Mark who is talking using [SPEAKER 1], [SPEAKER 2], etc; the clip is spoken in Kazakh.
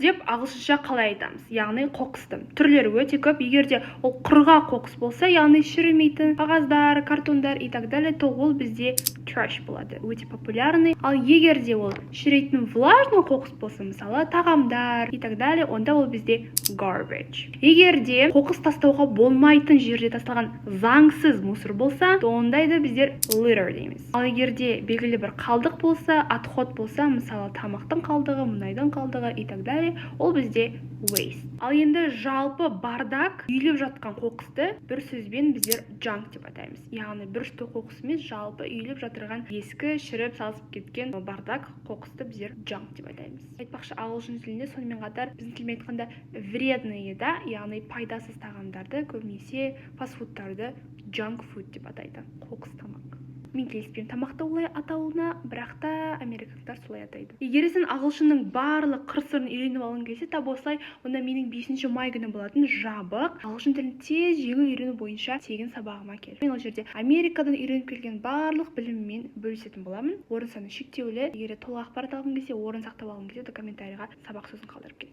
[SPEAKER 1] деп ағылшынша қалай айтамыз? Яғни қоқысты. Түрлері өте көп. Егер де ол құрғақ қоқыс болса, яғни шірімейтін қағаздар, картондар и так далее, то ол бізде trash болады. Өте популярный. Ал егер де ол шіритін влажный қоқыс болса, мысалы, тағамдар и так далее, онда ол бізде garbage. Егер де қоқыс тастауға болмайтын жерде тасталған заңсыз мусор болса, то ондайды біздер litter дейміз. Ал егер де белгілі бір қалдық болса, отход болса, мысалы, тамақтың қалдығы, мұнайдың қалдығы и так далее, ол бізде waste. Ал енді жалпы бардак үйіліп жатқан қоқысты бір сөзбен біздер junk деп атаймыз. Яғни бір шты қоқыс емес, жалпы үйіліп жатырған ескі, шіріп, сазып кеткен бардак қоқысты біздер junk деп атаймыз. Айтпақшы, ағылшын тілінде сонымен қатар біздің тілмен айтқанда вредный еда, яғни пайдасыз тағамдарды, көбінесе фастфудтарды junk food деп атайды. Қоқыс тамақ. Мен келіспеймін тамақты олай атауына, бірақ та американдар солай атайды. Егер сен ағылшынның барлық қыр-сырын үйреніп алғың келсе, тап осылай, онда менің 5-ші май күні болатын жабық ағылшын тілін тез жеңіл үйрену бойынша тегін сабағыма кел. Мен ол жерде Америкадан үйреніп келген барлық біліммен бөлісетін боламын. Орын саны шектеулі. Егер толық ақпарат алғың келсе, орын сақтап алғың келсе, комментарийға сабақ сөзін қалдырып кел.